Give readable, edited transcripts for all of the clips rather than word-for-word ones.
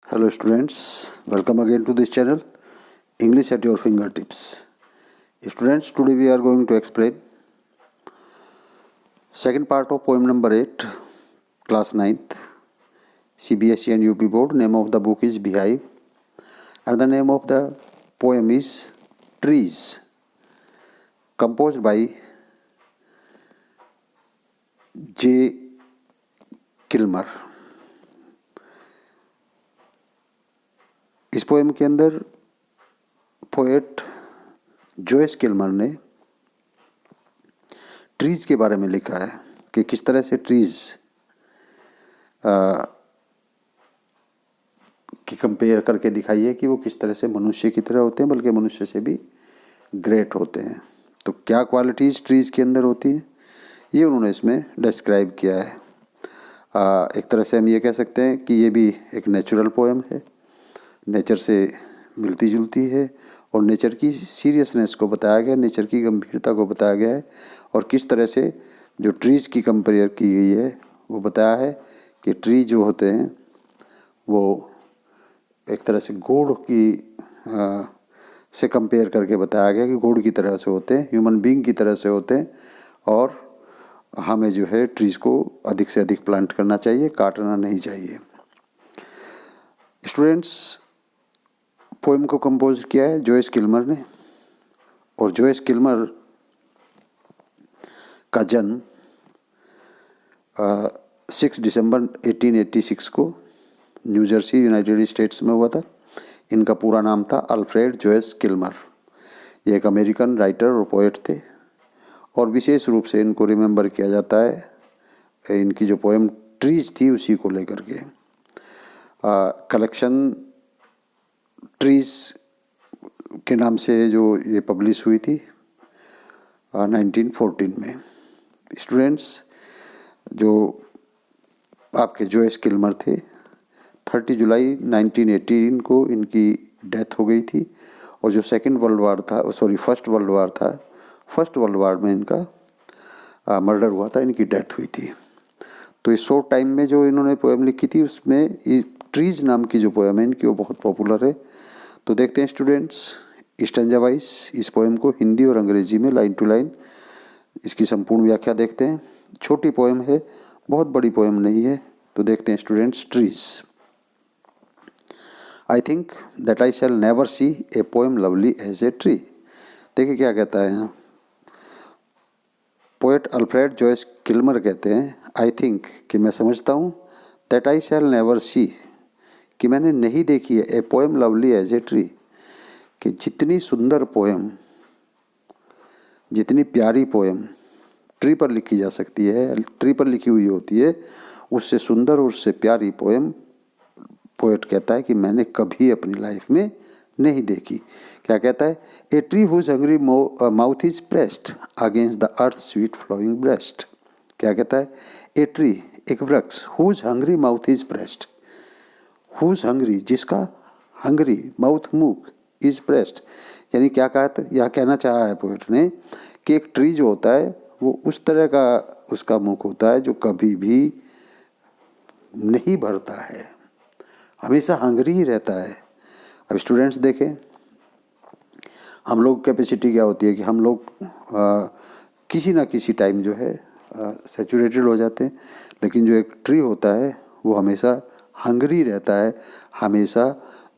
Hello students, welcome again to this channel, English at your fingertips. Students, today we are going to explain second part of poem number 8, class 9th, CBSE and UP board. Name of the book is Beehive and the name of the poem is Trees, composed by J. Kilmer. इस poem के अंदर poet Joyce Kilmer ने trees के बारे में लिखा है कि किस तरह से ट्रीज़ की कंपेयर करके दिखाई है कि वो किस तरह से मनुष्य की तरह होते हैं, बल्कि मनुष्य से भी ग्रेट होते हैं। तो क्या क्वालिटीज़ ट्रीज़ के अंदर होती है, ये उन्होंने इसमें डिस्क्राइब किया है। एक तरह से हम ये कह सकते हैं कि ये भी एक नेचुरल पोएम है, नेचर से मिलती जुलती है और नेचर की सीरियसनेस को बताया गया, नेचर की गंभीरता को बताया गया है और किस तरह से जो ट्रीज़ की कंपेयर की गई है वो बताया है कि ट्री जो होते हैं वो एक तरह से गोड की से कंपेयर करके बताया गया कि गोड की तरह से होते हैं, ह्यूमन बीइंग की तरह से होते हैं और हमें जो है ट्रीज़ को अधिक से अधिक प्लांट करना चाहिए, काटना नहीं चाहिए। स्टूडेंट्स, पोएम को कंपोज किया है जोयस किल्मर ने और जोयस किल्मर का जन्म 6 दिसंबर 1886 को न्यू जर्सी यूनाइटेड स्टेट्स में हुआ था। इनका पूरा नाम था अल्फ्रेड जोयस किल्मर। ये एक अमेरिकन राइटर और पोएट थे और विशेष रूप से इनको रिमेंबर किया जाता है इनकी जो पोएम ट्रीज थी उसी को लेकर के। कलेक्शन ट्रीज के नाम से जो ये पब्लिश हुई थी 1914 में। स्टूडेंट्स, जो आपके जोयस किल्मर थे 30 जुलाई 1918 को इनकी डेथ हो गई थी और जो फर्स्ट वर्ल्ड वार था, फर्स्ट वर्ल्ड वार में इनका मर्डर हुआ था, इनकी डेथ हुई थी। तो इस शॉर्ट टाइम में जो इन्होंने पोएम लिखी थी उसमें ट्रीज नाम की जो पोएम है इनकी वो बहुत पॉपुलर है। तो देखते हैं स्टूडेंट्स स्टैंजा वाइज इस पोएम को हिंदी और अंग्रेजी में लाइन टू लाइन इसकी संपूर्ण व्याख्या देखते हैं। छोटी पोएम है, बहुत बड़ी पोएम नहीं है। तो देखते हैं students trees. I think that I shall never see a poem lovely as a tree. देखिए क्या कहता है यहाँ पोएट अल्फ्रेड जोयस किल्मर कहते हैं, आई थिंक कि मैं समझता हूँ, दैट आई शैल नेवर सी कि मैंने नहीं देखी है, a poem lovely as a tree कि जितनी सुंदर पोएम, जितनी प्यारी पोएम ट्री पर लिखी जा सकती है, ट्री पर लिखी हुई होती है, उससे सुंदर और उससे प्यारी पोएम पोएट कहता है कि मैंने कभी अपनी लाइफ में नहीं देखी। क्या कहता है? A tree whose hungry mouth is pressed against the earth sweet flowing breast. क्या कहता है? ए ट्री, एक वृक्ष, whose hungry mouth is pressed, whose hungry, जिसका हंग्री माउथ मुख इज प्रेस्ड, यानी क्या कहता है, यह कहना चाहा है पोएट ने कि एक ट्री जो होता है वो उस तरह का उसका मुख होता है जो कभी भी नहीं भरता है, हमेशा हंग्री ही रहता है। अब स्टूडेंट्स देखें, हम लोग कैपेसिटी क्या होती है कि हम लोग किसी ना किसी टाइम जो है सैचुरेटेड हो जाते हैं, लेकिन जो एक ट्री होता है वो हमेशा हंग्री रहता है, हमेशा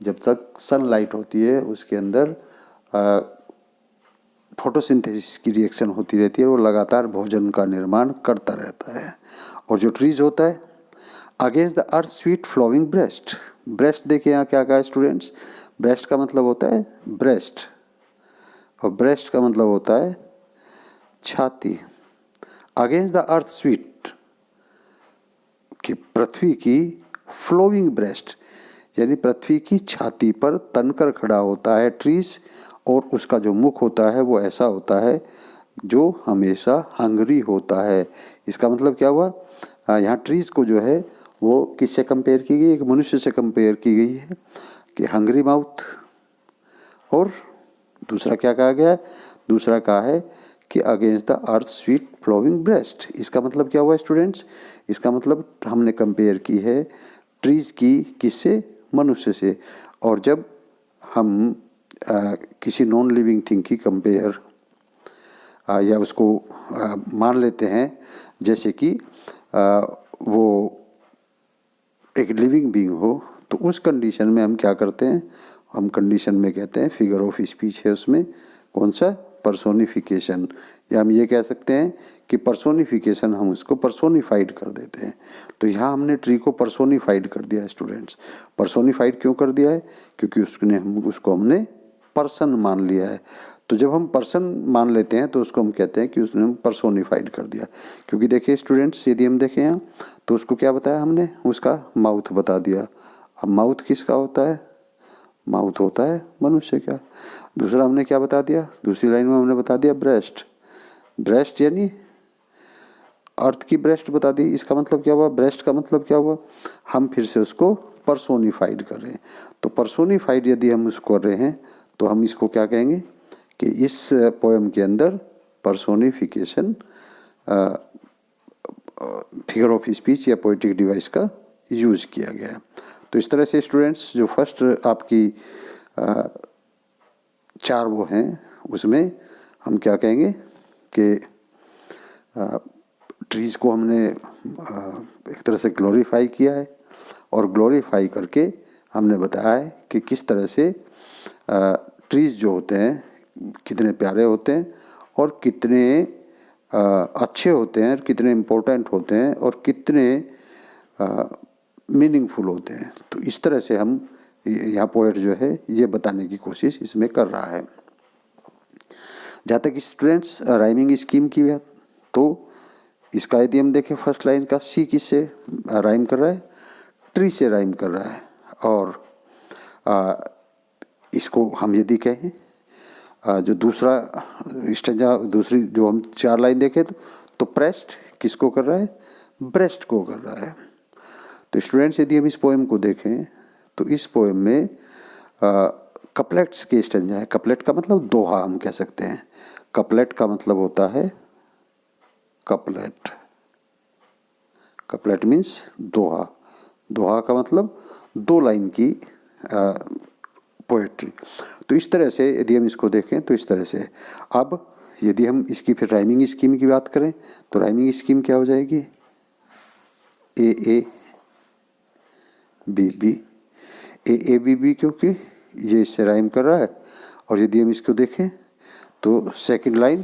जब तक सनलाइट होती है उसके अंदर फोटोसिंथेसिस की रिएक्शन होती रहती है, वो लगातार भोजन का निर्माण करता रहता है। और जो ट्रीज होता है against the earth sweet flowing breast, breast देखिए यहाँ क्या कहा है स्टूडेंट्स, ब्रेस्ट का मतलब होता है ब्रेस्ट और ब्रेस्ट का मतलब होता है छाती। अगेंस्ट द अर्थ स्वीट कि पृथ्वी की फ्लोइंग ब्रेस्ट यानी पृथ्वी की छाती पर तनकर खड़ा होता है ट्रीज और उसका जो मुख होता है वो ऐसा होता है जो हमेशा हंग्री होता है। इसका मतलब क्या हुआ, यहाँ ट्रीज को जो है वो किससे कंपेयर की गई, एक मनुष्य से कंपेयर की गई है कि हंग्री माउथ, और दूसरा क्या कहा गया है, दूसरा कहा है कि against the earth sweet flowing breast. इसका मतलब क्या हुआ स्टूडेंट्स, इसका मतलब हमने कंपेयर की है ट्रीज की किससे, मनुष्य से। और जब हम किसी नॉन लिविंग थिंग की कंपेयर या उसको मान लेते हैं जैसे कि वो एक लिविंग बीइंग हो, तो उस कंडीशन में हम क्या करते हैं, हम कंडीशन में कहते हैं फिगर ऑफ स्पीच है उसमें कौन सा, पर्सोनिफिकेशन, या हम ये कह सकते हैं कि पर्सोनिफिकेशन, हम उसको पर्सोनिफाइड कर देते हैं। तो यहाँ हमने ट्री को पर्सोनिफाइड कर दिया है स्टूडेंट्स। पर्सोनिफाइड क्यों कर दिया है, क्योंकि उसको हमने पर्सन मान लिया है। तो जब हम पर्सन मान लेते हैं तो उसको हम कहते हैं कि उसने हम पर्सोनिफाइड कर दिया। क्योंकि देखिए स्टूडेंट्स, यदि हम देखें यहाँ तो उसको क्या बताया हमने, उसका माउथ बता दिया। अब माउथ किसका होता है, माउथ होता है मनुष्य का। दूसरा हमने क्या बता दिया, दूसरी लाइन में हमने बता दिया ब्रेस्ट। ब्रेस्ट यानी अर्थ की ब्रेस्ट बता दी। इसका मतलब क्या हुआ, ब्रेस्ट का मतलब क्या हुआ, हम फिर से उसको पर्सोनिफाइड कर रहे हैं। तो पर्सोनिफाइड यदि हम उसको कर रहे हैं तो हम इसको क्या कहेंगे कि इस पोएम के अंदर पर्सोनिफिकेशन फिगर ऑफ स्पीच या पोएटिक डिवाइस का यूज किया गया है। तो इस तरह से स्टूडेंट्स जो फर्स्ट आपकी चार वो हैं उसमें हम क्या कहेंगे कि ट्रीज़ को हमने एक तरह से ग्लोरीफाई किया है, और ग्लोरीफाई करके हमने बताया है कि किस तरह से ट्रीज़ जो होते हैं कितने प्यारे होते हैं और कितने अच्छे होते हैं, कितने इम्पोर्टेंट होते हैं और कितने मीनिंगफुल होते हैं। तो इस तरह से हम यहाँ पोएट जो है ये बताने की कोशिश इसमें कर रहा है। जहाँ तक स्टूडेंट्स राइमिंग स्कीम की बात, तो इसका यदि हम देखें फर्स्ट लाइन का, सी किससे राइम कर रहा है, ट्री से राइम कर रहा है। और इसको हम यदि कहें जो दूसरा स्टेंजा, दूसरी जो हम चार लाइन देखें तो प्रेस्ट किसको कर रहा है, ब्रेस्ट को कर रहा है। तो स्टूडेंट्स यदि हम इस पोएम को देखें तो इस पोएम में कपलेट्स के स्टेंजा है। कपलेट का मतलब दोहा हम कह सकते हैं। कपलेट का मतलब होता है कपलेट, कपलेट मीन्स दोहा। दोहा का मतलब दो लाइन की पोएट्री। तो इस तरह से यदि हम इसको देखें तो इस तरह से। अब यदि हम इसकी फिर राइमिंग स्कीम की बात करें तो राइमिंग स्कीम क्या हो जाएगी, A A B B, A A B B, क्योंकि ये इससे राइम कर रहा है। और यदि हम इसको देखें तो second line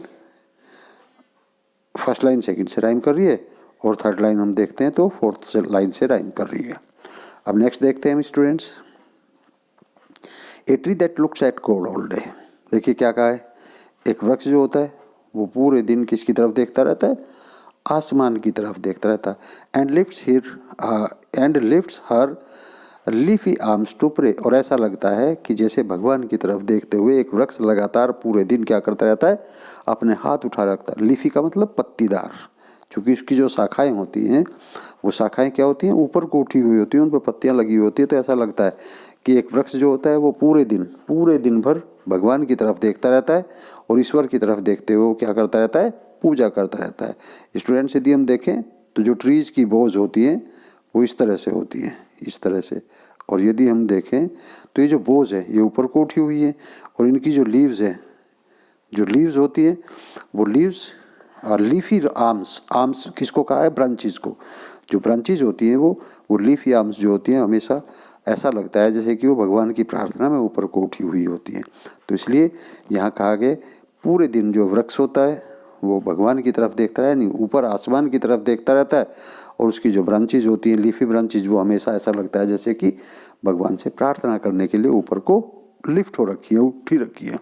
first line second से राइम कर रही है, और थर्ड लाइन हम देखते हैं तो फोर्थ लाइन से राइम कर रही है। अब नेक्स्ट देखते हैं हम students, A tree that looks at God all day. देखिए क्या कहा है, एक वृक्ष जो होता है वो पूरे दिन किसकी तरफ देखता रहता है, आसमान की तरफ देखता रहता है। And lifts her leafy arms to pray. और ऐसा लगता है कि जैसे भगवान की तरफ देखते हुए एक वृक्ष लगातार पूरे दिन क्या करता रहता है, अपने हाथ उठा रखता है। लीफी का मतलब पत्तीदार, क्योंकि इसकी जो शाखाएं होती हैं वो शाखाएं क्या होती हैं, ऊपर को उठी हुई होती हैं, उन पर पत्तियां लगी हुई होती है। तो ऐसा लगता है कि एक वृक्ष जो होता है वो पूरे दिन भर भगवान की तरफ देखता रहता है और ईश्वर की तरफ देखते हुए वो क्या करता रहता है, पूजा करता रहता है। स्टूडेंट्स यदि हम देखें तो जो ट्रीज़ की बोझ होती हैं वो इस तरह से होती हैं, इस तरह से। और यदि हम देखें तो ये जो बोझ है ये ऊपर को उठी हुई है, और इनकी जो लीव्स है, जो लीव्स होती हैं वो लीव्स लीफी आर्म्स, आर्म्स किसको कहा है, ब्रांचेज को। जो ब्रांचेज होती हैं वो लीफी आर्म्स जो होती हैं हमेशा ऐसा लगता है जैसे कि वो भगवान की प्रार्थना में ऊपर को उठी हुई होती हैं। तो इसलिए यहाँ कहा गया पूरे दिन जो वृक्ष होता है वो भगवान की तरफ देखता है, नहीं ऊपर आसमान की तरफ देखता रहता है, और उसकी जो ब्रांचेज होती हैं लीफी ब्रांचेज वो हमेशा ऐसा लगता है जैसे कि भगवान से प्रार्थना करने के लिए ऊपर को लिफ्ट हो रखी है, उठी रखी है।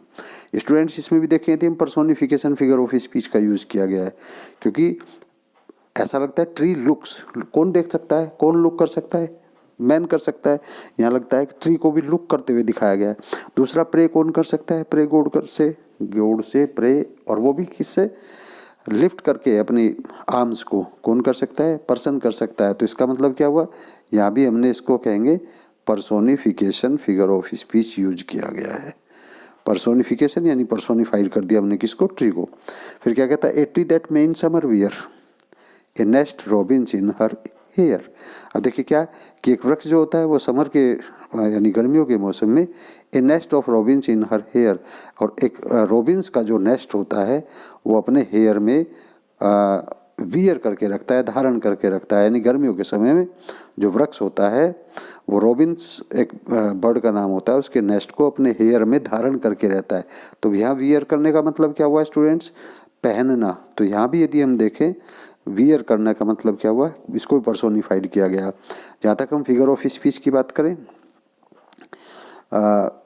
स्टूडेंट्स इसमें भी देखें तो पर्सोनिफिकेशन फिगर ऑफ स्पीच का यूज़ किया गया है, क्योंकि ऐसा लगता है ट्री लुक्स, कौन देख सकता है, कौन लुक कर सकता है, मैन कर सकता है। यहाँ लगता है कि ट्री को भी लुक करते हुए दिखाया गया है। दूसरा प्रे कौन कर सकता है, प्रे गॉड से प्रे, और वो भी किससे, लिफ्ट करके अपनी आर्म्स को कौन कर सकता है, पर्सन कर सकता है। तो इसका मतलब क्या हुआ, यहाँ भी हमने इसको कहेंगे personification figure of speech use किया गया है। पर्सोनिफिकेशन यानी पर्सोनिफाइड कर दिया हमने किसको, ट्री को। फिर क्या कहता है, a tree that may in summer wear a nest robins in her hair. अब देखिए क्या है कि एक वृक्ष जो होता है वो समर के यानी गर्मियों के मौसम में a nest of robins in her hair, और एक रोबिन्स का जो नेस्ट होता है वो अपने हेयर में वियर करके रखता है, धारण करके रखता है। यानी गर्मियों के समय में जो वृक्ष होता है वो रोबिन्स एक बर्ड का नाम होता है, उसके नेस्ट को अपने हेयर में धारण करके रहता है। तो यहाँ वियर करने का मतलब क्या हुआ स्टूडेंट्स? पहनना। तो यहाँ भी यदि हम देखें वियर करने का मतलब क्या हुआ, इसको पर्सोनिफाइड किया गया। जहाँ तक हम फिगर ऑफ स्पीच की बात करें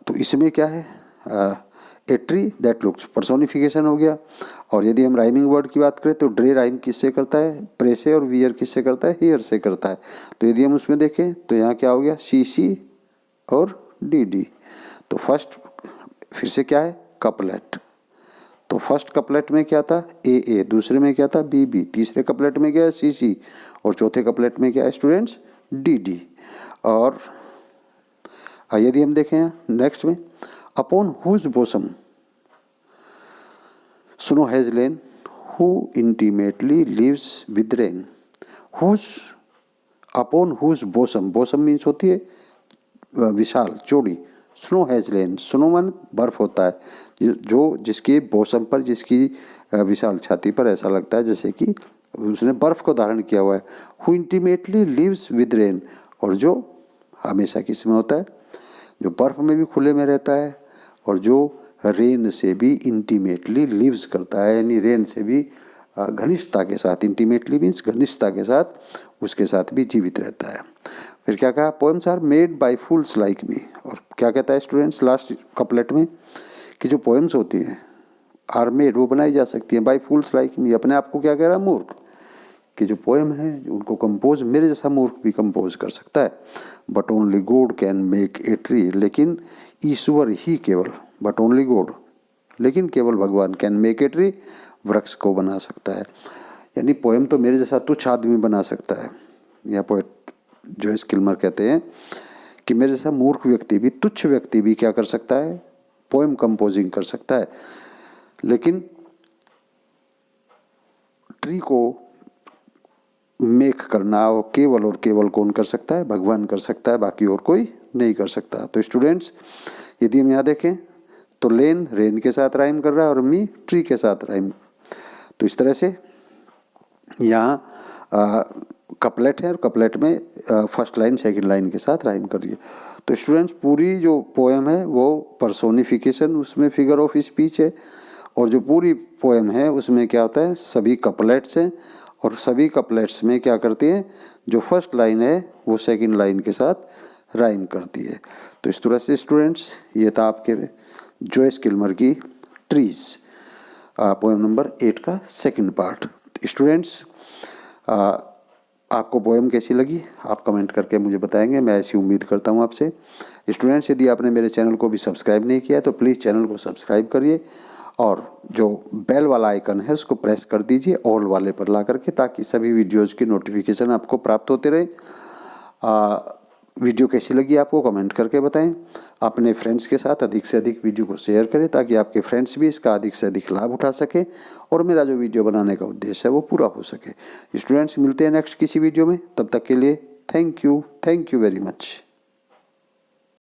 तो इसमें क्या है, a tree that looks, personification हो गया। और यदि हम राइमिंग वर्ड की बात करें तो ड्रे राइम किससे करता है? प्रे से, और वियर किससे करता है? हेयर से करता है। तो यदि हम उसमें देखें तो यहाँ क्या हो गया? सी सी और डी डी। तो फर्स्ट फिर से क्या है? कपलेट। तो फर्स्ट कपलेट में क्या था? ए ए, दूसरे में क्या था? बी बी, तीसरे कपलेट में क्या है? सी सी, और चौथे कपलेट में क्या है स्टूडेंट्स? D D. और यदि हम देखें नेक्स्ट में, upon whose bosom snow has lain who intimately lives with rain. Whose, upon whose bosom, bosom means होती है विशाल, चौड़ी। स्नो हैज लेन, स्नो मन बर्फ होता है, जो जिसके बोसम पर, जिसकी विशाल छाती पर ऐसा लगता है जैसे कि उसने बर्फ को धारण किया हुआ है। Who intimately lives with rain, और जो हमेशा किस में होता है? जो बर्फ में भी खुले में रहता है, और जो रेन से भी इंटीमेटली लिव्स करता है, यानी रेन से भी घनिष्ठता के साथ, इंटीमेटली मीन्स घनिष्ठता के साथ उसके साथ भी जीवित रहता है। फिर क्या कहा? Poems are made by fools like me. और क्या कहता है स्टूडेंट्स लास्ट कपलेट में? कि जो पोएम्स होती हैं आर मेड, वो बनाई जा सकती है बाय फूल्स लाइक मी। अपने आप को क्या कह रहा है? मूर्ख। कि जो पोएम है उनको कंपोज मेरे जैसा मूर्ख भी कंपोज कर सकता है। But only God can make a tree, लेकिन ईश्वर ही केवल, बट ओनली गॉड, लेकिन केवल भगवान, कैन मेक ए ट्री, वृक्ष को बना सकता है। यानी पोएम तो मेरे जैसा तुच्छ आदमी बना सकता है। यह पोएट जोइस किल्मर कहते हैं कि मेरे जैसा मूर्ख व्यक्ति भी, तुच्छ व्यक्ति भी क्या कर सकता है? पोएम कंपोजिंग कर सकता है। लेकिन ट्री को मेक करना वो केवल और केवल कौन कर सकता है? भगवान कर सकता है, बाकी और कोई नहीं कर सकता। तो स्टूडेंट्स यदि हम यहाँ देखें तो लेन रेन के साथ राइम कर रहा है, और मी ट्री के साथ राइम। तो इस तरह से यहाँ कपलेट है, और कपलेट में फर्स्ट लाइन सेकंड लाइन के साथ राइम कर रही है। तो स्टूडेंट्स पूरी जो पोएम है वो पर्सोनिफिकेशन, उसमें फिगर ऑफ स्पीच है, और जो पूरी पोएम है उसमें क्या होता है? सभी कपलेट्स हैं, और सभी कपलेट्स में क्या करती हैं? जो फर्स्ट लाइन है वो सेकंड लाइन के साथ राइम करती है। तो इस तरह से स्टूडेंट्स ये था आपके जोइस किल्मर की ट्रीज, पोएम नंबर 8 का सेकंड पार्ट। स्टूडेंट्स आपको पोएम कैसी लगी आप कमेंट करके मुझे बताएंगे, मैं ऐसी उम्मीद करता हूँ आपसे। स्टूडेंट्स यदि आपने मेरे चैनल को भी सब्सक्राइब नहीं किया है तो प्लीज़ चैनल को सब्सक्राइब करिए, और जो बेल वाला आइकन है उसको प्रेस कर दीजिए ऑल वाले पर ला करके, ताकि सभी वीडियोज़ की नोटिफिकेशन आपको प्राप्त होते रहे। वीडियो कैसी लगी आपको कमेंट करके बताएं। अपने फ्रेंड्स के साथ अधिक से अधिक वीडियो को शेयर करें, ताकि आपके फ्रेंड्स भी इसका अधिक से अधिक लाभ उठा सकें, और मेरा जो वीडियो बनाने का उद्देश्य है वो पूरा हो सके। स्टूडेंट्स मिलते हैं नेक्स्ट किसी वीडियो में, तब तक के लिए थैंक यू वेरी मच।